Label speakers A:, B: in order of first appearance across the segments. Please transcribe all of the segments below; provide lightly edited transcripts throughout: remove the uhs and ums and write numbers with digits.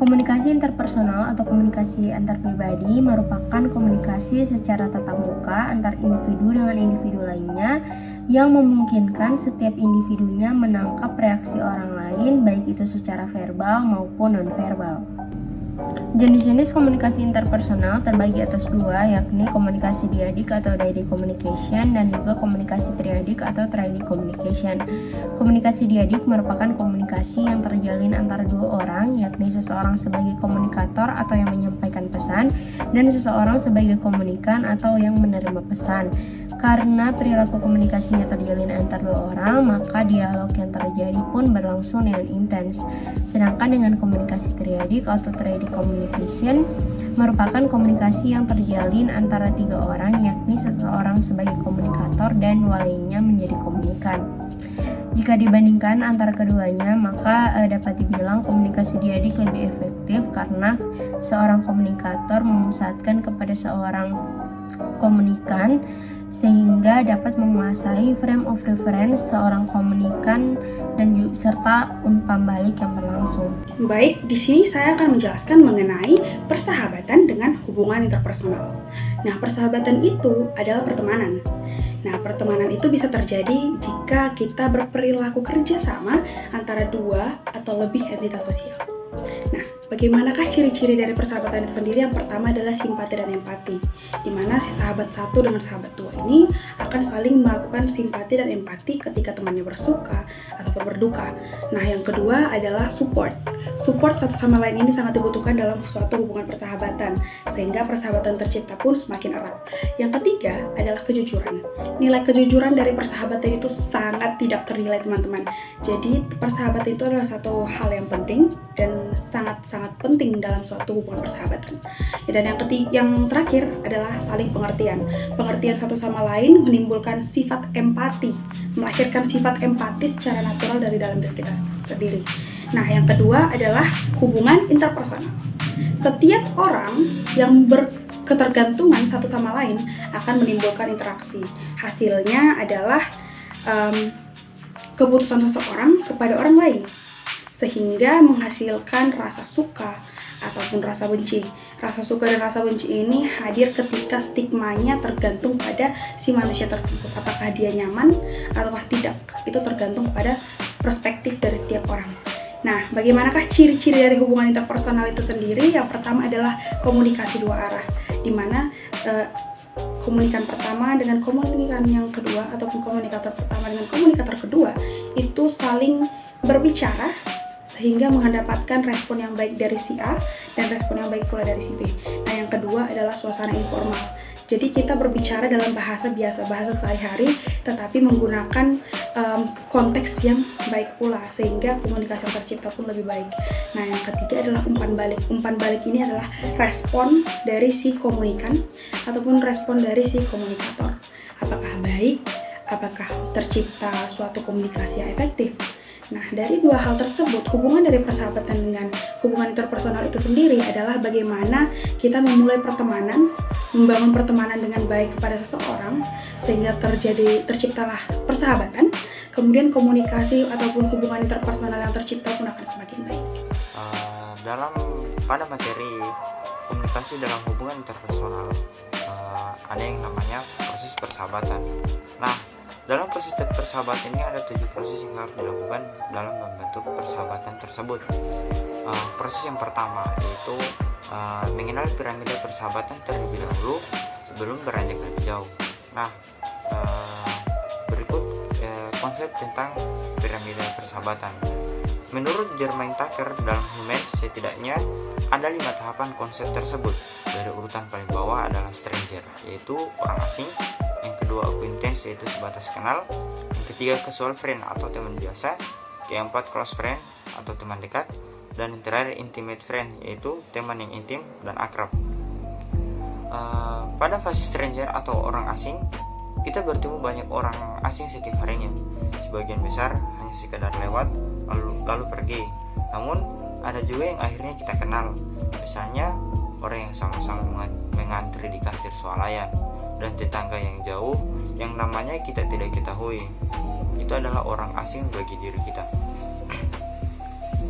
A: Komunikasi interpersonal atau komunikasi antar pribadi merupakan komunikasi secara tatap muka antar individu dengan individu lainnya yang memungkinkan setiap individunya menangkap reaksi orang lain, baik itu secara verbal maupun nonverbal. Jenis-jenis komunikasi interpersonal terbagi atas dua, yakni komunikasi diadik atau dyadic communication dan juga komunikasi triadik atau triadic communication. Komunikasi diadik merupakan komunikasi yang terjalin antara dua orang, yakni seseorang sebagai komunikator atau yang menyampaikan pesan dan seseorang sebagai komunikan atau yang menerima pesan. Karena perilaku komunikasinya terjalin antar dua orang, maka dialog yang terjadi pun berlangsung dengan intens. Sedangkan dengan komunikasi triadik atau triadic communication merupakan komunikasi yang terjalin antara tiga orang, yakni seseorang sebagai komunikator dan dua lainnya menjadi komunikan. Jika dibandingkan antara keduanya, maka dapat dibilang komunikasi diadik lebih efektif karena seorang komunikator memusatkan kepada seorang komunikan sehingga dapat menguasai frame of reference seorang komunikan dan serta umpan balik yang berlangsung.
B: Baik, di sini saya akan menjelaskan mengenai persahabatan dengan hubungan interpersonal. Nah, persahabatan itu adalah pertemanan. Nah, pertemanan itu bisa terjadi jika kita berperilaku kerjasama antara dua atau lebih entitas sosial. Nah, bagaimanakah ciri-ciri dari persahabatan itu sendiri? Yang pertama adalah simpati dan empati, di mana si sahabat satu dengan sahabat dua ini akan saling melakukan simpati dan empati ketika temannya bersuka ataupun berduka. Nah, yang kedua adalah support. Support satu sama lain ini sangat dibutuhkan dalam suatu hubungan persahabatan, sehingga persahabatan tercipta pun semakin erat. Yang ketiga adalah kejujuran. Nilai kejujuran dari persahabatan itu sangat tidak ternilai, teman-teman. Jadi, persahabatan itu adalah satu hal yang penting dan sangat-sangat penting dalam suatu hubungan persahabatan. Dan yang terakhir adalah saling pengertian. Pengertian satu sama lain menimbulkan sifat empati, melahirkan sifat empati secara natural dari dalam diri kita sendiri. Nah, yang kedua adalah hubungan interpersonal. Setiap orang yang berketergantungan satu sama lain akan menimbulkan interaksi. Hasilnya adalah keputusan seseorang kepada orang lain, sehingga menghasilkan rasa suka ataupun rasa benci. Rasa suka dan rasa benci ini hadir ketika stigmanya tergantung pada si manusia tersebut. Apakah dia nyaman ataukah tidak? Itu tergantung pada perspektif dari setiap orang. Nah, bagaimanakah ciri-ciri dari hubungan interpersonal itu sendiri? Yang pertama adalah komunikasi dua arah, di mana komunikan pertama dengan komunikan yang kedua ataupun komunikator pertama dengan komunikator kedua itu saling berbicara sehingga mendapatkan respon yang baik dari si A dan respon yang baik pula dari si B. Nah, yang kedua adalah suasana informal. Jadi kita berbicara dalam bahasa biasa, bahasa sehari-hari, tetapi menggunakan konteks yang baik pula, sehingga komunikasi yang tercipta pun lebih baik. Nah, yang ketiga adalah umpan balik. Umpan balik ini adalah respon dari si komunikan ataupun respon dari si komunikator. Apakah baik? Apakah tercipta suatu komunikasi yang efektif? Nah, dari dua hal tersebut, hubungan dari persahabatan dengan hubungan interpersonal itu sendiri adalah bagaimana kita memulai pertemanan, membangun pertemanan dengan baik kepada seseorang, sehingga terciptalah persahabatan, kemudian komunikasi ataupun hubungan interpersonal yang tercipta pun akan semakin baik.
C: Pada materi komunikasi dalam hubungan interpersonal, ada yang namanya proses persahabatan. Nah, dalam proses persahabatan ini ada 7 proses yang harus dilakukan dalam membentuk persahabatan tersebut. Proses yang pertama yaitu mengenal piramida persahabatan terlebih dahulu sebelum beranjak lebih jauh. Nah, berikut konsep tentang piramida persahabatan. Menurut Germain Tucker dalam Humans, setidaknya ada 5 tahapan konsep tersebut. Dari urutan paling bawah adalah stranger, yaitu orang asing. Yang kedua acquaintance, yaitu sebatas kenal. Yang ketiga casual friend atau teman biasa. Keempat close friend atau teman dekat. Dan yang terakhir intimate friend, yaitu teman yang intim dan akrab. Pada fase stranger atau orang asing, kita bertemu banyak orang asing setiap harinya. Sebagian besar hanya sekadar lewat lalu pergi. Namun ada juga yang akhirnya kita kenal. Misalnya orang yang sama-sama mengantri di kasir swalayan, dan tetangga yang jauh yang namanya kita tidak ketahui. Itu adalah orang asing bagi diri kita.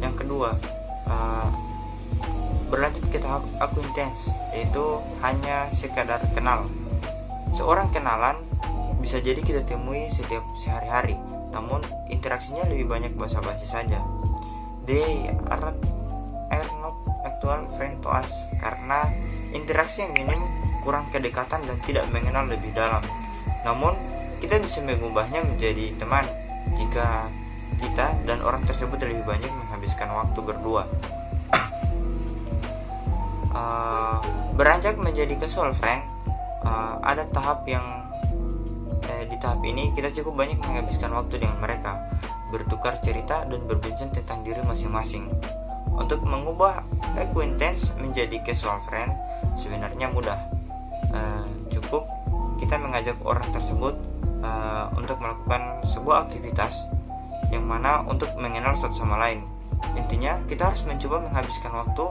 C: Yang kedua, Berlanjut ke tahap acquaintance, yaitu hanya sekadar kenal. Seorang kenalan bisa jadi kita temui setiap sehari-hari, namun interaksinya lebih banyak basa-basi saja. They are not actual friend to us, karena interaksi yang minim, kurang kedekatan dan tidak mengenal lebih dalam. Namun kita bisa mengubahnya menjadi teman jika kita dan orang tersebut lebih banyak menghabiskan waktu berdua. Beranjak menjadi casual friend, ada tahap yang di tahap ini kita cukup banyak menghabiskan waktu dengan mereka, bertukar cerita dan berbincang tentang diri masing-masing. Untuk mengubah acquaintance menjadi casual friend sebenarnya mudah. Cukup kita mengajak orang tersebut untuk melakukan sebuah aktivitas yang mana untuk mengenal satu sama lain. Intinya kita harus mencoba menghabiskan waktu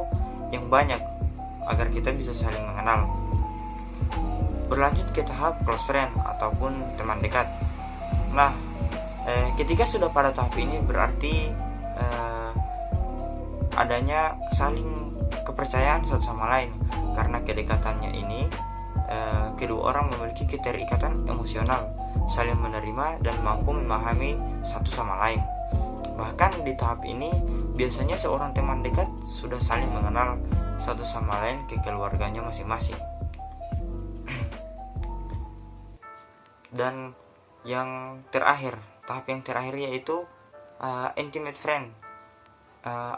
C: yang banyak agar kita bisa saling mengenal. Berlanjut ke tahap close friend ataupun teman dekat. Nah, ketika sudah pada tahap ini berarti adanya saling kepercayaan satu sama lain, karena kedekatannya ini kedua orang memiliki keterikatan emosional, saling menerima dan mampu memahami satu sama lain. Bahkan di tahap ini biasanya seorang teman dekat sudah saling mengenal satu sama lain ke keluarganya masing-masing. Dan yang terakhir, tahap yang terakhir yaitu intimate friend.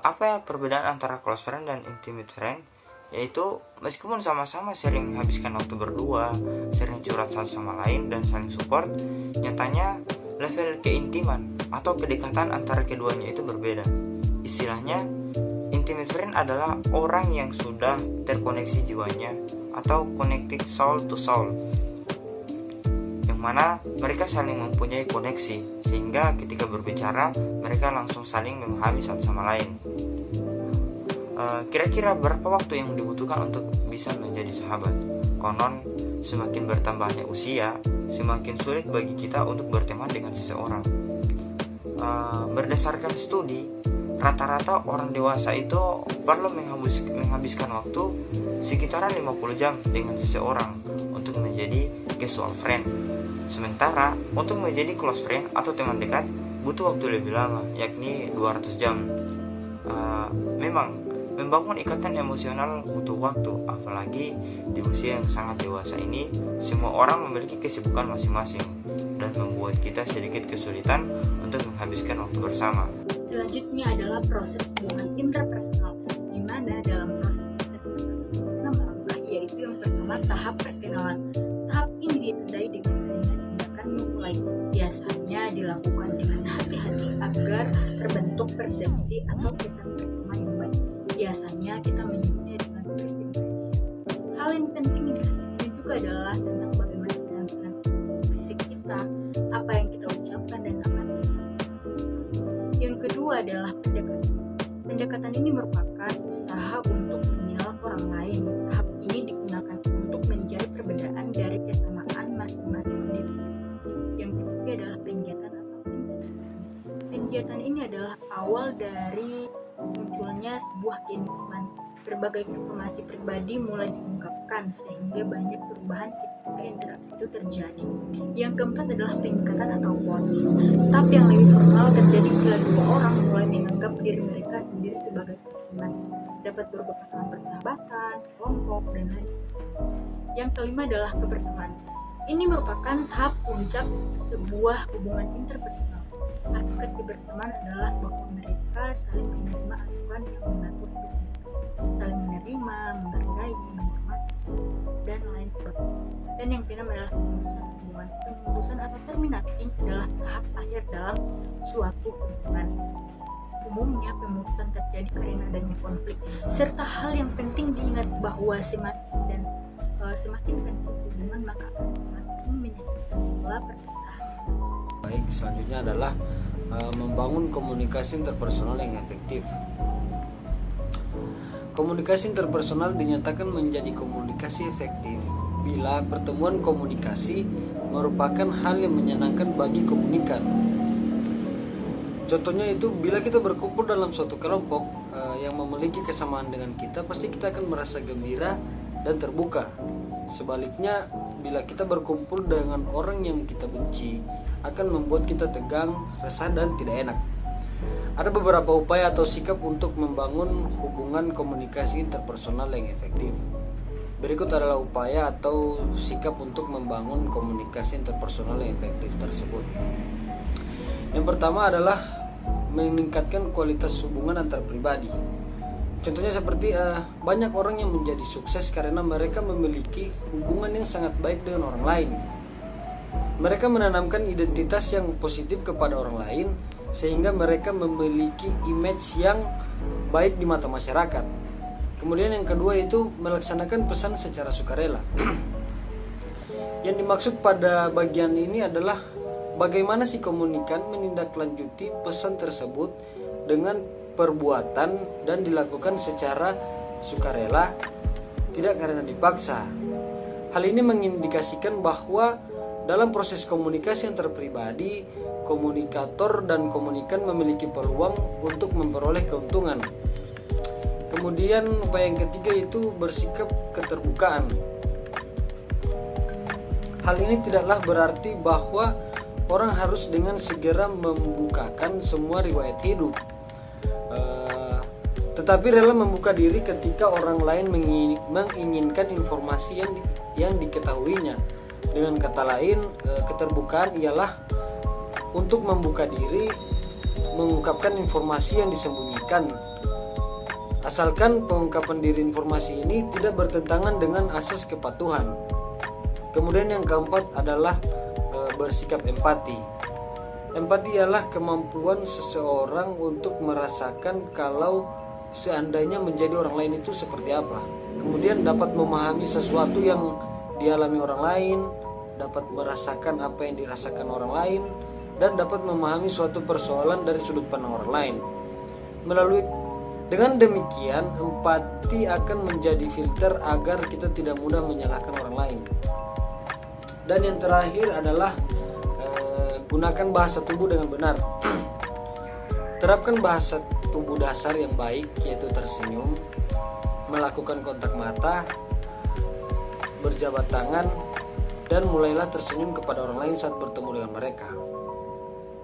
C: Apa ya perbedaan antara close friend dan intimate friend? Yaitu meskipun sama-sama sering menghabiskan waktu berdua, sering curhat satu sama lain dan saling support, nyatanya level keintiman atau kedekatan antara keduanya itu berbeda. Istilahnya, intimate friend adalah orang yang sudah terkoneksi jiwanya atau connected soul to soul, yang mana mereka saling mempunyai koneksi sehingga ketika berbicara mereka langsung saling memahami satu sama lain. Kira-kira berapa waktu yang dibutuhkan untuk bisa menjadi sahabat? Konon semakin bertambahnya usia, semakin sulit bagi kita untuk berteman dengan seseorang. Berdasarkan studi, rata-rata orang dewasa itu perlu menghabiskan waktu sekitaran 50 jam dengan seseorang untuk menjadi casual friend. Sementara untuk menjadi close friend atau teman dekat butuh waktu lebih lama, yakni 200 jam. Memang membangun ikatan emosional butuh waktu, apalagi di usia yang sangat dewasa ini semua orang memiliki kesibukan masing-masing dan membuat kita sedikit kesulitan untuk menghabiskan waktu bersama.
D: Selanjutnya adalah proses hubungan interpersonal, di mana dalam proses interpersonal melangkah, yaitu yang pertama tahap perkenalan. Tahap ini ditandai dengan adanya tindakan memulai, biasanya dilakukan dengan hati-hati agar terbentuk persepsi atau kesan pertama yang baik. Biasanya kita menyebutnya dengan first impression. Hal yang penting di sini juga adalah tentang bagaimana penampilan fisik kita, apa yang kita ucapkan dan apa yang kita lakukan. Yang kedua adalah pendekatan. Pendekatan ini merupakan usaha untuk mengenal orang lain. Tahap ini digunakan untuk mencari perbedaan dari kesamaan masing-masing individu. Yang ketiga adalah penjatan atau engagement. Penjatan ini adalah awal dari munculnya sebuah keintiman. Berbagai informasi pribadi mulai diungkapkan sehingga banyak perubahan ketika interaksi itu terjadi. Yang keempat adalah pengikatan atau bonding. Tahap yang lebih formal terjadi bila dua orang mulai menganggap diri mereka sendiri sebagai pasangan. Dapat berupa pasangan persahabatan, kelompok, dan lain sebagainya. Yang kelima adalah kebersamaan. Ini merupakan tahap puncak sebuah hubungan interpersonal. Hakikat kebersamaan adalah bahwa mereka saling menerima aturan yang mengatur hidup mereka, saling menerima, menghargai, menghormati, dan lain sebagainya. Dan yang keenam adalah pemutusan hubungan. Pemutusan atau terminating adalah tahap akhir dalam suatu hubungan. Umumnya pemutusan terjadi karena adanya konflik, serta hal yang penting diingat bahwa semakin penting hubungan maka akan semakin menyakitkan pula perpisahan.
E: Baik, selanjutnya adalah membangun komunikasi interpersonal yang efektif. Komunikasi interpersonal dinyatakan menjadi komunikasi efektif bila pertemuan komunikasi merupakan hal yang menyenangkan bagi komunikan. Contohnya itu bila kita berkumpul dalam suatu kelompok yang memiliki kesamaan dengan kita, pasti kita akan merasa gembira dan terbuka. Sebaliknya, bila kita berkumpul dengan orang yang kita benci, akan membuat kita tegang, resah, dan tidak enak. Ada beberapa upaya atau sikap untuk membangun hubungan komunikasi interpersonal yang efektif. Berikut adalah upaya atau sikap untuk membangun komunikasi interpersonal yang efektif tersebut. Yang pertama adalah meningkatkan kualitas hubungan antar pribadi. Contohnya seperti banyak orang yang menjadi sukses karena mereka memiliki hubungan yang sangat baik dengan orang lain. Mereka menanamkan identitas yang positif kepada orang lain sehingga mereka memiliki image yang baik di mata masyarakat. Kemudian yang kedua itu melaksanakan pesan secara sukarela. Yang dimaksud pada bagian ini adalah bagaimana si komunikan menindaklanjuti pesan tersebut dengan perbuatan dan dilakukan secara sukarela, tidak karena dipaksa. Hal ini mengindikasikan bahwa dalam proses komunikasi antar pribadi, komunikator dan komunikan memiliki peluang untuk memperoleh keuntungan. Kemudian upaya yang ketiga itu bersikap keterbukaan. Hal ini tidaklah berarti bahwa orang harus dengan segera membukakan semua riwayat hidup, tetapi rela membuka diri ketika orang lain menginginkan informasi yang diketahuinya. Dengan kata lain, keterbukaan ialah untuk membuka diri, mengungkapkan informasi yang disembunyikan, asalkan pengungkapan diri informasi ini tidak bertentangan dengan asas kepatuhan. Kemudian yang keempat adalah bersikap empati. Empati ialah kemampuan seseorang untuk merasakan kalau seandainya menjadi orang lain itu seperti apa. Kemudian dapat memahami sesuatu yang dialami orang lain, dapat merasakan apa yang dirasakan orang lain, dan dapat memahami suatu persoalan dari sudut pandang orang lain. Dengan demikian, empati akan menjadi filter agar kita tidak mudah menyalahkan orang lain. Dan yang terakhir adalah gunakan bahasa tubuh dengan benar. Terapkan bahasa tubuh dasar yang baik, yaitu tersenyum, melakukan kontak mata, berjabat tangan, dan mulailah tersenyum kepada orang lain saat bertemu dengan mereka.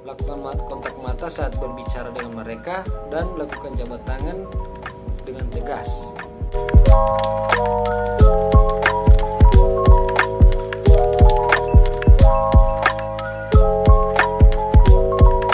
E: Lakukan kontak mata saat berbicara dengan mereka dan lakukan jabat tangan dengan tegas.